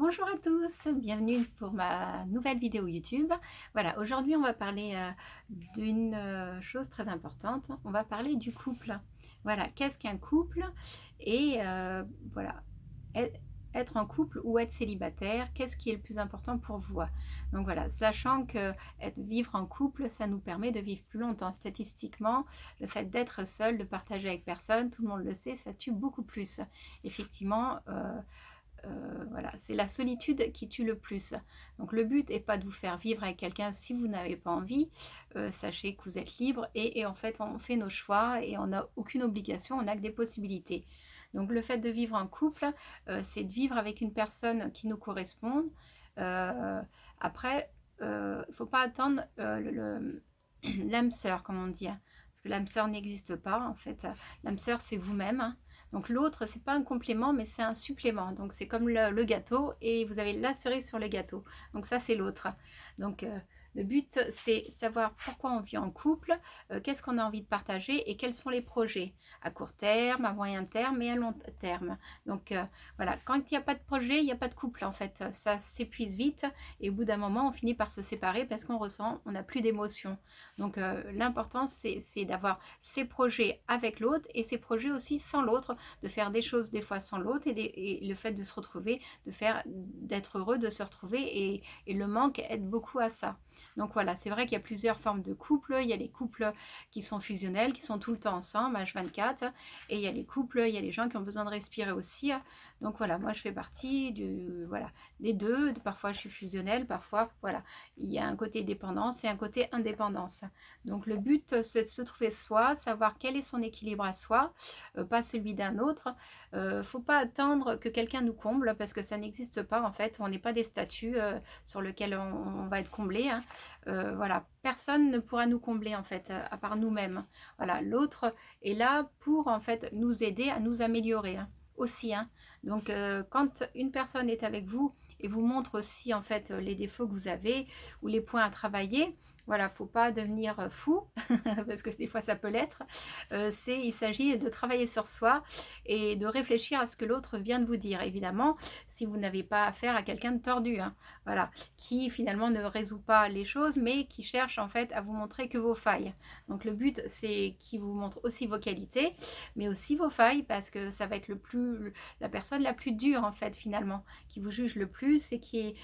Bonjour à tous, bienvenue pour ma nouvelle vidéo YouTube. Voilà, aujourd'hui on va parler d'une chose très importante. On va parler du couple. Voilà, qu'est-ce qu'un couple? Et voilà, e- être en couple ou être célibataire, qu'est-ce qui est le plus important pour vous? Donc voilà, sachant que vivre en couple, ça nous permet de vivre plus longtemps. Statistiquement, le fait d'être seul, de partager avec personne, tout le monde le sait, ça tue beaucoup plus. Effectivement, voilà, c'est la solitude qui tue le plus. Donc le but n'est pas de vous faire vivre avec quelqu'un si vous n'avez pas envie. Sachez que vous êtes libre et en fait on fait nos choix et on n'a aucune obligation, on n'a que des possibilités. Donc le fait de vivre en couple, c'est de vivre avec une personne qui nous correspond. Après, il ne faut pas attendre l'âme sœur, comme on dit, hein, parce que l'âme sœur n'existe pas en fait. L'âme sœur, c'est vous-même, hein. Donc l'autre, c'est pas un complément, mais c'est un supplément. Donc c'est comme le gâteau et vous avez la cerise sur le gâteau. Donc ça, c'est l'autre. Donc le but, c'est savoir pourquoi on vit en couple, qu'est-ce qu'on a envie de partager et quels sont les projets à court terme, à moyen terme et à long terme. Donc voilà, quand il n'y a pas de projet, il n'y a pas de couple en fait. Ça s'épuise vite et au bout d'un moment, on finit par se séparer parce qu'on ressent, on n'a plus d'émotion. Donc l'important, c'est d'avoir ses projets avec l'autre et ses projets aussi sans l'autre, de faire des choses des fois sans l'autre et le fait de se retrouver, d'être heureux de se retrouver et le manque aide beaucoup à ça. Donc voilà, c'est vrai qu'il y a plusieurs formes de couples. Il y a les couples qui sont fusionnels, qui sont tout le temps ensemble, H24, et il y a les couples, il y a les gens qui ont besoin de respirer aussi. Donc voilà, moi je fais partie voilà, des deux. Parfois je suis fusionnelle, parfois voilà, il y a un côté dépendance et un côté indépendance. Donc le but c'est de se trouver soi, savoir quel est son équilibre à soi, pas celui d'un autre. Faut pas attendre que quelqu'un nous comble parce que ça n'existe pas en fait. On n'est pas des statues sur lesquelles on va être comblé, hein. Voilà, personne ne pourra nous combler en fait à part nous-mêmes. Voilà, l'autre est là pour en fait nous aider à nous améliorer, hein, aussi, hein. Donc quand une personne est avec vous et vous montre aussi en fait les défauts que vous avez ou les points à travailler, voilà, faut pas devenir fou parce que des fois ça peut l'être. Il s'agit de travailler sur soi et de réfléchir à ce que l'autre vient de vous dire. Évidemment, si vous n'avez pas affaire à quelqu'un de tordu, hein, voilà, qui finalement ne résout pas les choses, mais qui cherche en fait à vous montrer que vos failles. Donc le but, c'est qu'il vous montre aussi vos qualités, mais aussi vos failles, parce que ça va être la personne la plus dure en fait finalement, qui vous juge le plus et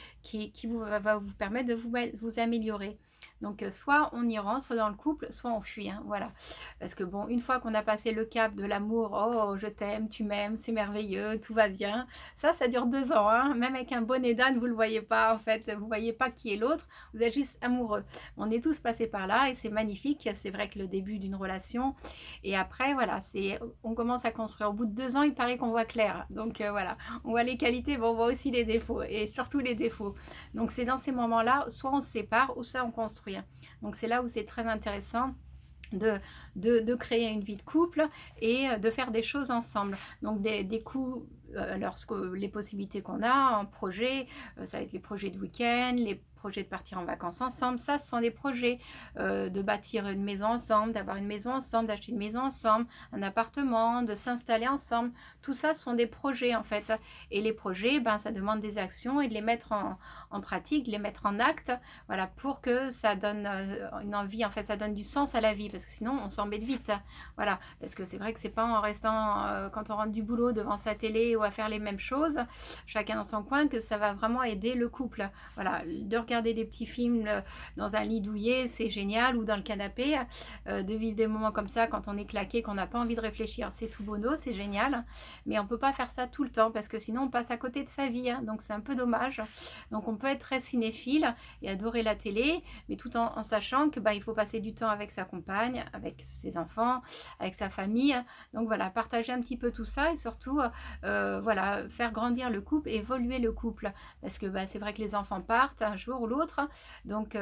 va vous permettre de vous améliorer. Donc soit on y rentre dans le couple, soit on fuit, hein, voilà. Parce que bon, une fois qu'on a passé le cap de l'amour, oh je t'aime, tu m'aimes, c'est merveilleux, tout va bien, ça dure 2 ans, hein. Même avec un bonnet d'âne, vous ne le voyez pas en fait, vous ne voyez pas qui est l'autre, vous êtes juste amoureux. On est tous passés par là et c'est magnifique, c'est vrai que le début d'une relation, et après voilà, on commence à construire. Au bout de 2 ans, il paraît qu'on voit clair, donc voilà, on voit les qualités, mais on voit aussi les défauts, et surtout les défauts. Donc c'est dans ces moments-là, soit on se sépare, ou soit on construit. Donc c'est là où c'est très intéressant de créer une vie de couple et de faire des choses ensemble. Donc des coups, lorsque les possibilités qu'on a en projet, ça va être les projets de week-end, les projets de partir en vacances ensemble. Ça, ce sont des projets de bâtir une maison ensemble, d'avoir une maison ensemble, d'acheter une maison ensemble, un appartement, de s'installer ensemble. Tout ça sont des projets en fait. Et les projets, ben, ça demande des actions et de les mettre en pratique, de les mettre en acte, voilà, pour que ça donne une envie, en fait, ça donne du sens à la vie, parce que sinon on s'embête vite, voilà, parce que c'est vrai que c'est pas en restant, quand on rentre du boulot devant sa télé ou à faire les mêmes choses, chacun dans son coin, que ça va vraiment aider le couple. Voilà, de regarder des petits films dans un lit douillet, c'est génial, ou dans le canapé, de vivre des moments comme ça quand on est claqué, qu'on n'a pas envie de réfléchir, c'est tout bono, c'est génial, mais on peut pas faire ça tout le temps, parce que sinon on passe à côté de sa vie, hein, donc c'est un peu dommage. Donc on peut être très cinéphile et adorer la télé, mais tout en sachant que bah, il faut passer du temps avec sa compagne, avec ses enfants, avec sa famille. Donc voilà, partager un petit peu tout ça et surtout voilà, faire grandir le couple, évoluer le couple. Parce que bah, c'est vrai que les enfants partent un jour pour l'autre. Donc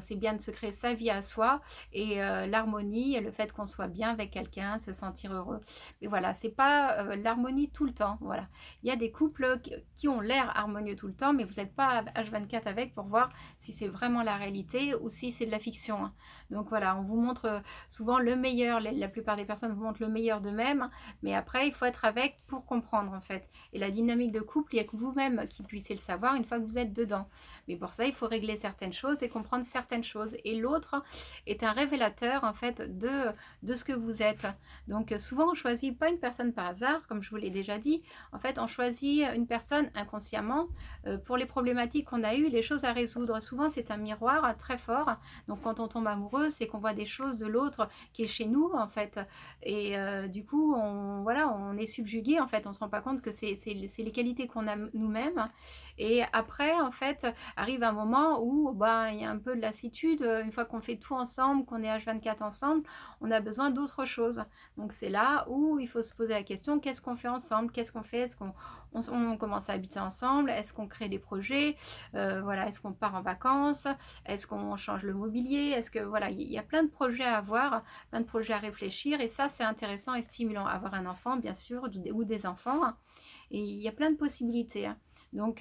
c'est bien de se créer sa vie à soi et l'harmonie et le fait qu'on soit bien avec quelqu'un, se sentir heureux. Mais voilà, c'est pas l'harmonie tout le temps. Voilà, il y a des couples qui ont l'air harmonieux tout le temps, mais vous n'êtes pas H24 avec pour voir si c'est vraiment la réalité ou si c'est de la fiction, hein. Donc voilà, on vous montre souvent le meilleur, la plupart des personnes vous montrent le meilleur d'eux-mêmes, mais après il faut être avec pour comprendre en fait. Et la dynamique de couple, il n'y a que vous-même qui puissiez le savoir une fois que vous êtes dedans. Mais pour ça, il faut régler certaines choses et comprendre certaines choses. Et l'autre est un révélateur en fait de ce que vous êtes. Donc souvent on choisit pas une personne par hasard, comme je vous l'ai déjà dit. En fait, on choisit une personne inconsciemment pour les problématiques qu'on a eues, les choses à résoudre. Souvent, c'est un miroir très fort. Donc quand on tombe amoureux, c'est qu'on voit des choses de l'autre qui est chez nous en fait. Et du coup, on est subjugué en fait. On se rend pas compte que c'est les qualités qu'on a nous-mêmes. Et après, en fait, arrive un moment où il y a un peu de lassitude. Une fois qu'on fait tout ensemble, qu'on est H24 ensemble, on a besoin d'autre chose. Donc c'est là où il faut se poser la question, qu'est-ce qu'on fait ensemble? Qu'est-ce qu'on fait? Est-ce qu'on commence à habiter ensemble? Est-ce qu'on crée des projets? Voilà, est-ce qu'on part en vacances? Est-ce qu'on change le mobilier? Est-ce que voilà, il y a plein de projets à avoir, plein de projets à réfléchir, et ça c'est intéressant et stimulant. Avoir un enfant, bien sûr, ou des enfants, hein. Et il y a plein de possibilités, hein. Donc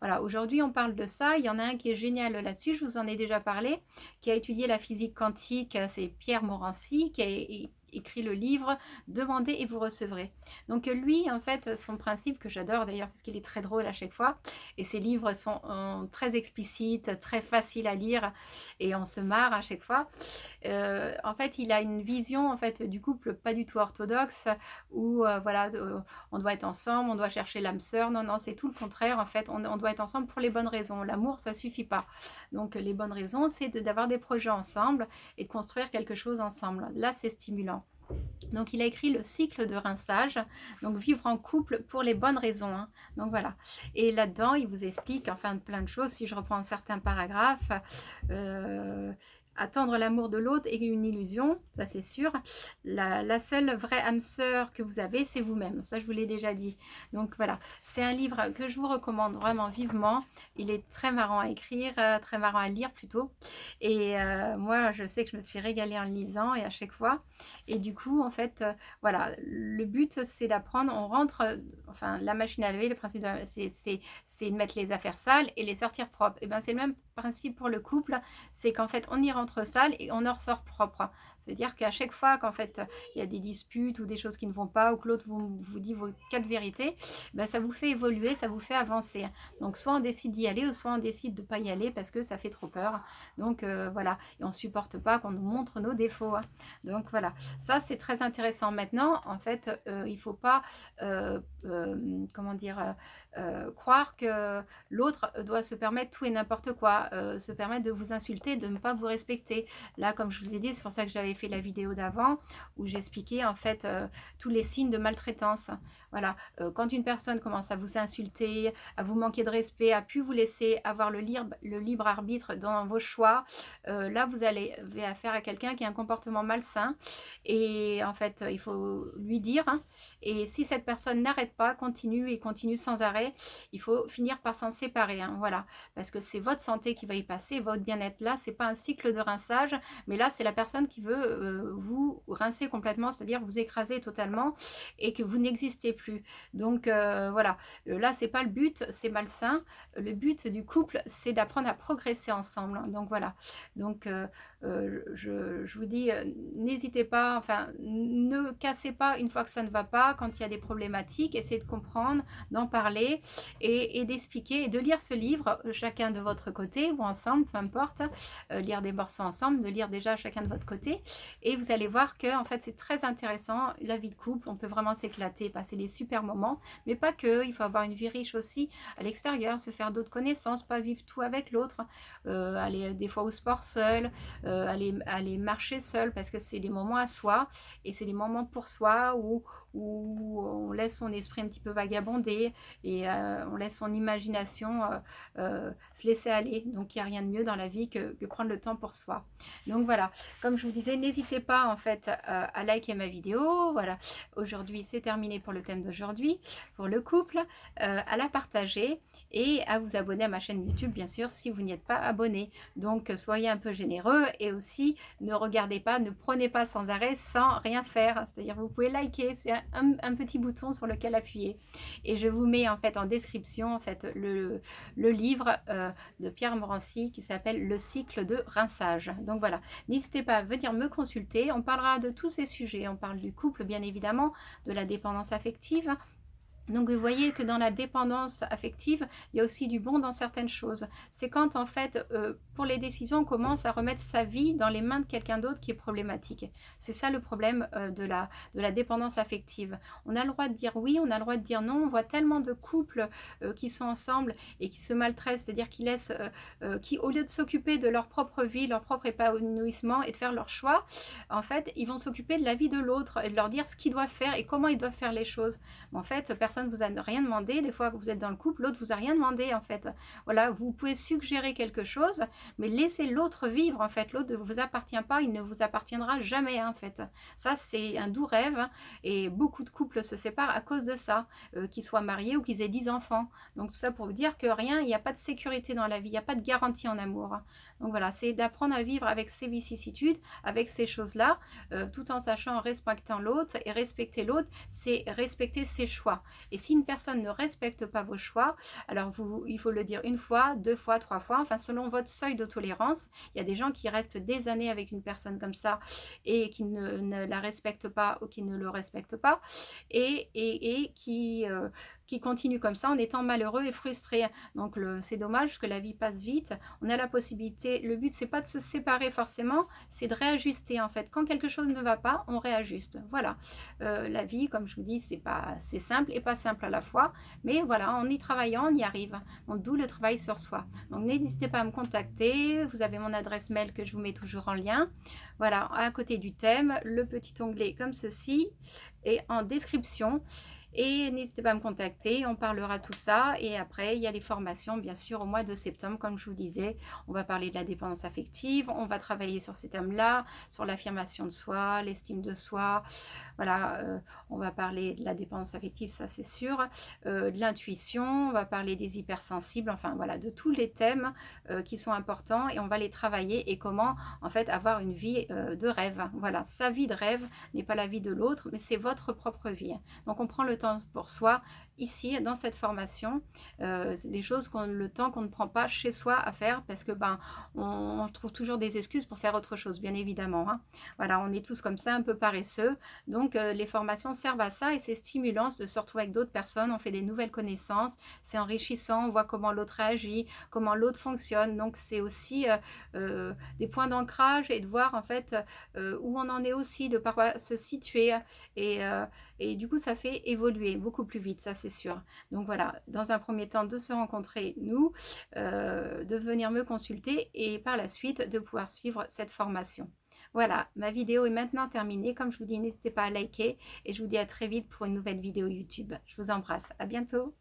voilà, aujourd'hui on parle de ça. Il y en a un qui est génial là-dessus, je vous en ai déjà parlé, qui a étudié la physique quantique, c'est Pierre Morancy, qui a écrit le livre Demandez et vous recevrez. Donc lui, en fait, son principe, que j'adore d'ailleurs parce qu'il est très drôle à chaque fois, et ses livres sont très explicites, très faciles à lire, et on se marre à chaque fois. En fait, il a une vision en fait du couple pas du tout orthodoxe, où voilà, on doit être ensemble, on doit chercher l'âme sœur. Non, non, c'est tout le contraire. En fait, on doit être ensemble pour les bonnes raisons. L'amour, ça suffit pas. Donc les bonnes raisons, c'est d'avoir des projets ensemble et de construire quelque chose ensemble. Là, c'est stimulant. Donc il a écrit le cycle de rinçage, donc vivre en couple pour les bonnes raisons, hein. Donc voilà, et là-dedans il vous explique enfin plein de choses. Si je reprends certains paragraphes, attendre l'amour de l'autre est une illusion, ça c'est sûr. La seule vraie âme sœur que vous avez, c'est vous-même, ça je vous l'ai déjà dit. Donc voilà, c'est un livre que je vous recommande vraiment vivement. Il est très marrant à écrire, très marrant à lire plutôt, et moi je sais que je me suis régalée en le lisant, et à chaque fois. Et du coup, en fait, voilà, le but, c'est d'apprendre. On rentre, enfin, la machine à laver, le principe, c'est de mettre les affaires sales et les sortir propres. Et bien, c'est le même principe pour le couple, c'est qu'en fait, on y rentre sale et on en ressort propre. C'est-à-dire qu'à chaque fois qu'en fait, il y a des disputes ou des choses qui ne vont pas, ou que l'autre vous dit vos 4 vérités, ben, ça vous fait évoluer, ça vous fait avancer. Donc, soit on décide d'y aller, ou soit on décide de ne pas y aller parce que ça fait trop peur. Donc, voilà, et on ne supporte pas qu'on nous montre nos défauts, hein. Donc, voilà. Ça, c'est très intéressant. Maintenant, en fait, il ne faut pas, comment dire, croire que l'autre doit se permettre tout et n'importe quoi, se permettre de vous insulter, de ne pas vous respecter. Là, comme je vous ai dit, c'est pour ça que j'avais fait la vidéo d'avant, où j'expliquais en fait tous les signes de maltraitance. Voilà, quand une personne commence à vous insulter, à vous manquer de respect, à plus vous laisser avoir le libre arbitre dans vos choix, là, vous avez affaire à quelqu'un qui a un comportement malsain. Et en fait, il faut lui dire, hein. Et si cette personne n'arrête pas, continue et continue sans arrêt, il faut finir par s'en séparer, hein, voilà. Parce que c'est votre santé qui va y passer, votre bien-être. Là, c'est pas un cycle de rinçage, mais là, c'est la personne qui veut vous rincer complètement, c'est-à-dire vous écraser totalement et que vous n'existez plus. Donc, voilà. Là, c'est pas le but, c'est malsain. Le but du couple, c'est d'apprendre à progresser ensemble, hein. Donc, voilà. Donc, je vous dis, n'hésitez pas, enfin, ne cassez pas une fois que ça ne va pas, quand il y a des problématiques, essayez de comprendre, d'en parler et d'expliquer, et de lire ce livre, chacun de votre côté ou ensemble, peu importe, lire des morceaux ensemble, de lire déjà chacun de votre côté, et vous allez voir que en fait c'est très intéressant, la vie de couple, on peut vraiment s'éclater, passer des super moments, mais pas que, il faut avoir une vie riche aussi à l'extérieur, se faire d'autres connaissances, pas vivre tout avec l'autre, aller des fois au sport seul, aller marcher seul, parce que c'est des moments à soi et c'est des moments pour soi où où on laisse son esprit un petit peu vagabonder et on laisse son imagination se laisser aller. Donc il n'y a rien de mieux dans la vie que prendre le temps pour soi. Donc voilà, comme je vous disais, n'hésitez pas en fait à liker ma vidéo. Voilà, aujourd'hui c'est terminé pour le thème d'aujourd'hui, pour le couple, à la partager et à vous abonner à ma chaîne YouTube, bien sûr, si vous n'y êtes pas abonné. Donc soyez un peu généreux et aussi ne regardez pas, ne prenez pas sans arrêt sans rien faire. C'est-à-dire vous pouvez liker, c'est un petit bouton sur lequel appuyer. Et je vous mets en fait en description en fait le livre de Pierre Morancy qui s'appelle Le cycle de rinçage. Donc voilà, n'hésitez pas à venir me consulter. On parlera de tous ces sujets. On parle du couple, bien évidemment, de la dépendance affective. Donc vous voyez que dans la dépendance affective, il y a aussi du bon dans certaines choses. C'est quand en fait, pour les décisions, on commence à remettre sa vie dans les mains de quelqu'un d'autre qui est problématique. C'est ça le problème de la dépendance affective. On a le droit de dire oui, on a le droit de dire non. On voit tellement de couples qui sont ensemble et qui se maltraitent, c'est-à-dire qui laissent, qui au lieu de s'occuper de leur propre vie, leur propre épanouissement et de faire leur choix, en fait, ils vont s'occuper de la vie de l'autre et de leur dire ce qu'ils doivent faire et comment ils doivent faire les choses. Mais en fait, personne vous a rien demandé. Des fois que vous êtes dans le couple, l'autre vous a rien demandé en fait. Voilà, vous pouvez suggérer quelque chose, mais laissez l'autre vivre en fait. L'autre ne vous appartient pas, il ne vous appartiendra jamais en fait. Ça c'est un doux rêve et beaucoup de couples se séparent à cause de ça, qu'ils soient mariés ou qu'ils aient 10 enfants. Donc tout ça pour vous dire que rien, il n'y a pas de sécurité dans la vie, il n'y a pas de garantie en amour. Donc voilà, c'est d'apprendre à vivre avec ces vicissitudes, avec ces choses-là, tout en sachant respectant l'autre. Et respecter l'autre, c'est respecter ses choix. Et si une personne ne respecte pas vos choix, alors il faut le dire une fois, 2 fois, 3 fois, enfin selon votre seuil de tolérance. Il y a des gens qui restent des années avec une personne comme ça et qui ne la respectent pas ou qui ne le respectent pas et qui continuent comme ça en étant malheureux et frustrés. Donc c'est dommage que la vie passe vite. On a la possibilité, le but c'est pas de se séparer forcément, c'est de réajuster en fait. Quand quelque chose ne va pas, on réajuste. Voilà. La vie, comme je vous dis, c'est simple et pas simple à la fois, mais voilà, en y travaillant, on y arrive. Donc d'où le travail sur soi. Donc n'hésitez pas à me contacter. Vous avez mon adresse mail que je vous mets toujours en lien. Voilà, à côté du thème, le petit onglet comme ceci et en description. Et n'hésitez pas à me contacter, on parlera tout ça. Et après, il y a les formations, bien sûr, au mois de septembre, comme je vous disais. On va parler de la dépendance affective, on va travailler sur ces thèmes-là, sur l'affirmation de soi, l'estime de soi. Voilà, on va parler de la dépendance affective, ça c'est sûr, de l'intuition, on va parler des hypersensibles, enfin voilà, de tous les thèmes qui sont importants et on va les travailler et comment en fait avoir une vie de rêve. Voilà, sa vie de rêve n'est pas la vie de l'autre, mais c'est votre propre vie. Donc on prend le temps pour soi ici dans cette formation, les choses le temps qu'on ne prend pas chez soi à faire parce que on trouve toujours des excuses pour faire autre chose, bien évidemment. Hein. Voilà, on est tous comme ça, un peu paresseux. Donc les formations servent à ça et c'est stimulant de se retrouver avec d'autres personnes, on fait des nouvelles connaissances, c'est enrichissant, on voit comment l'autre réagit, comment l'autre fonctionne. Donc c'est aussi des points d'ancrage et de voir en fait où on en est aussi, de parfois se situer et du coup ça fait évoluer beaucoup plus vite, ça c'est sûr. Donc voilà, dans un premier temps de se rencontrer nous, de venir me consulter et par la suite de pouvoir suivre cette formation. Voilà, ma vidéo est maintenant terminée. Comme je vous dis, n'hésitez pas à liker et je vous dis à très vite pour une nouvelle vidéo YouTube. Je vous embrasse, à bientôt.